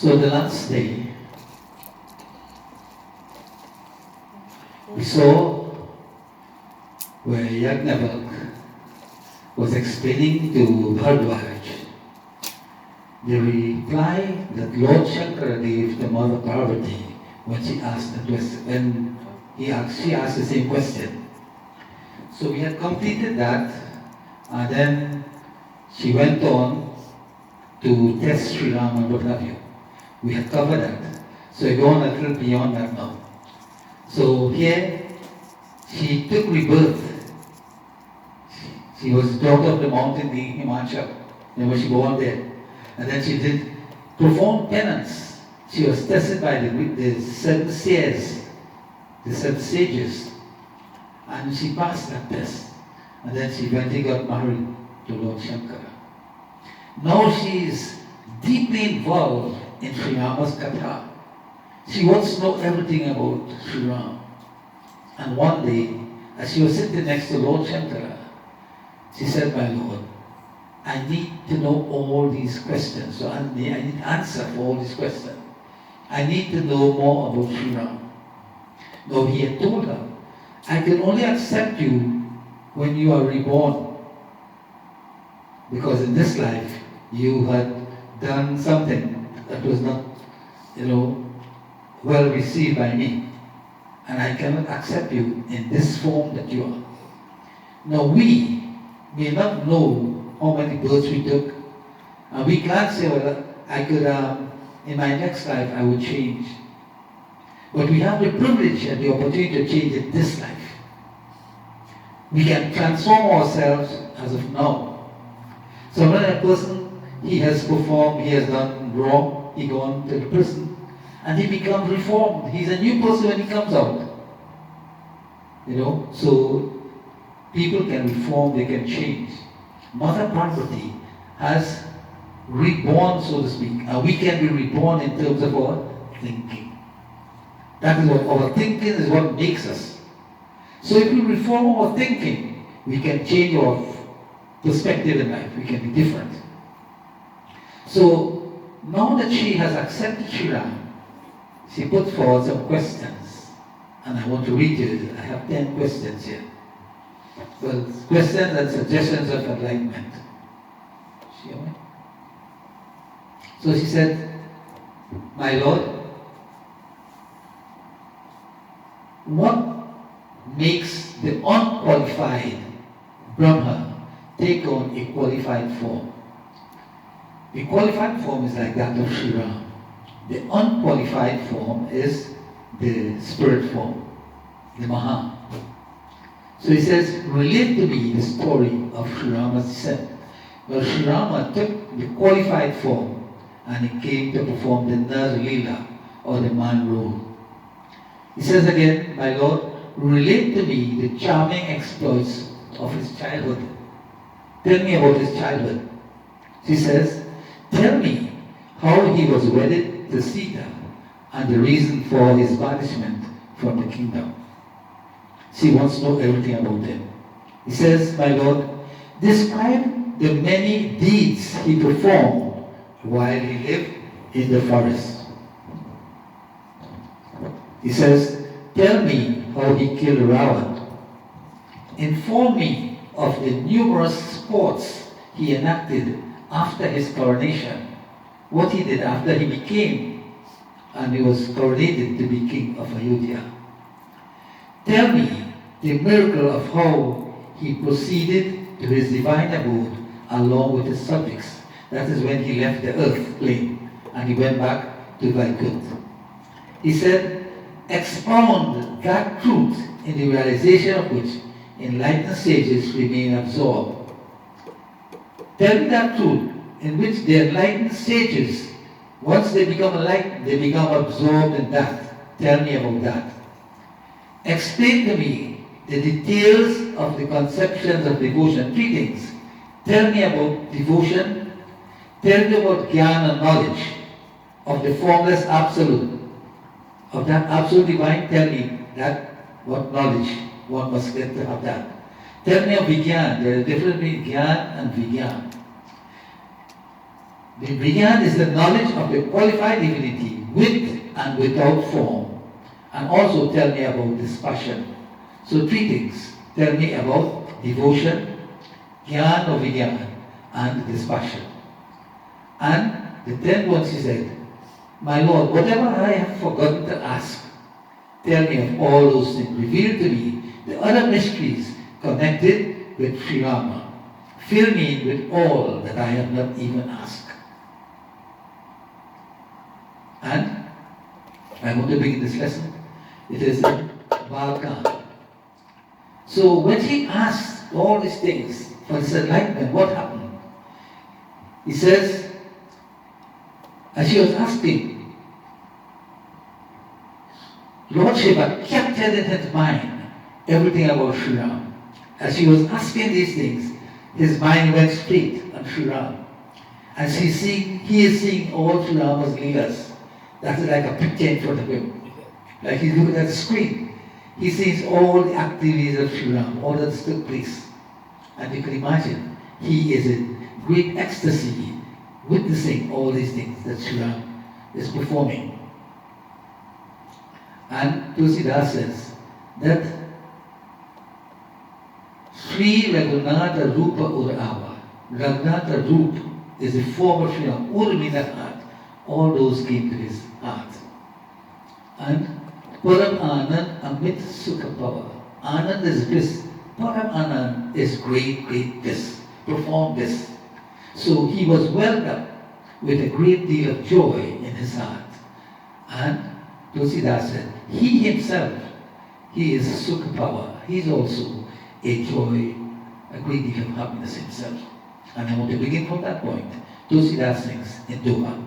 So the last day, we saw where Yajnavalk was explaining to Bhardwaj the reply that Lord Shankara gave to Mother Parvati when she asked the question, she asked the same question. So we had completed that, and then she went on to test Sri Rama and what have you. We had covered that. So I go on a little beyond that now. So here, she took rebirth. She was daughter of the mountain, the Himachal. Remember, she born there. And then she did perform penance. She was tested by the seven seers, the seven sages. And she passed that test. And then she went and got married to Lord Shankara. Now she is deeply involved in Sri Rama's Katha. She wants to know everything about Sri Rama. And one day, as she was sitting next to Lord Shankara, she said, "My Lord, I need to know all these questions. So I need answer for all these questions. I need to know more about Sri Rama." Now he had told her, "I can only accept you when you are reborn. Because in this life, you had done something that was not, well received by me. And I cannot accept you in this form that you are." Now we may not know how many births we took. And we can't say, well, I could, in my next life, I would change. But we have the privilege and the opportunity to change in this life. We can transform ourselves as of now. So when a person, he has performed, he has done wrong, he gone to the prison, and he becomes reformed. He's a new person when he comes out. So people can reform, they can change. Mother Parvati has reborn, so to speak, and we can be reborn in terms of our thinking. That is what our thinking is, what makes us. So if we reform our thinking, we can change our perspective in life. We can be different. So now that she has accepted Sri Rama, she put forward some questions, and I want to read you. I have 10 questions here. Well, questions and suggestions of enlightenment. So she said, "My Lord, what makes the unqualified Brahma take on a qualified form?" The qualified form is like that of Sri Rama. The unqualified form is the spirit form, the Maha. So he says, "Relate to me the story of Sri Rama's descent." Well, Sri Rama took the qualified form and he came to perform the Leela, or the man role. He says again, "My Lord, relate to me the charming exploits of his childhood." Tell me about his childhood. She says, "Tell me how he was wedded to Sita and the reason for his banishment from the kingdom." She wants to know everything about him. He says, "My Lord, describe the many deeds he performed while he lived in the forest." He says, "Tell me how he killed Ravana. Inform me of the numerous sports he enacted after his coronation, what he did after he became, and he was coronated to be king of Ayodhya. Tell me the miracle of how he proceeded to his divine abode along with his subjects. That is when he left the earth plane and he went back to Vaikuntha." He said, "Expound that truth in the realization of which enlightened sages remain absorbed." Tell me that truth in which the enlightened sages, once they become enlightened, they become absorbed in that. Tell me about that. Explain to me the details of the conceptions of devotion. 3 things. Tell me about devotion. Tell me about jnana and knowledge of the formless absolute. Of that absolute divine, tell me that what knowledge one must get to have that. Tell me of Vigyan. There is a difference between Gyan and Vigyan. The Vigyan is the knowledge of the qualified divinity with and without form. And also tell me about dispassion. So three things. Tell me about devotion, Gyan or Vigyan, and dispassion. And the 10th one she said, my Lord, whatever I have forgotten to ask, tell me of all those things. Reveal to me the other mysteries connected with Sri Rama. Fill me with all that I have not even asked. And I want to begin this lesson. It is in Balkan. So when she asked all these things for his enlightenment, what happened? He says, as she was asking, Lord Shiva captured in his mind everything about Sri Ram. As he was asking these things, his mind went straight on Sri Ram. And he is seeing all Sri Rama's Leelas. That's like a picture in front of him. Like he's looking at the screen. He sees all the activities of Sri Ram, all that took place. And you can imagine, he is in great ecstasy, witnessing all these things that Sri Ram is performing. And Tulsidas says that Sri Raghunatha Rupa Urava. Raghunatha Rupa is the form of Sri Ram. Urmina heart. All those came to his heart. And Param Anand Amit Sukha Power. Anand is bliss. Param Anand is great, great bliss. Profound bliss. So he was welled up with a great deal of joy in his heart. And Tulsidas said, he himself, he is Sukha Power. He is also a joy, a great deal of happiness himself. And I want to begin from that point. Tulsidas sings in Doha.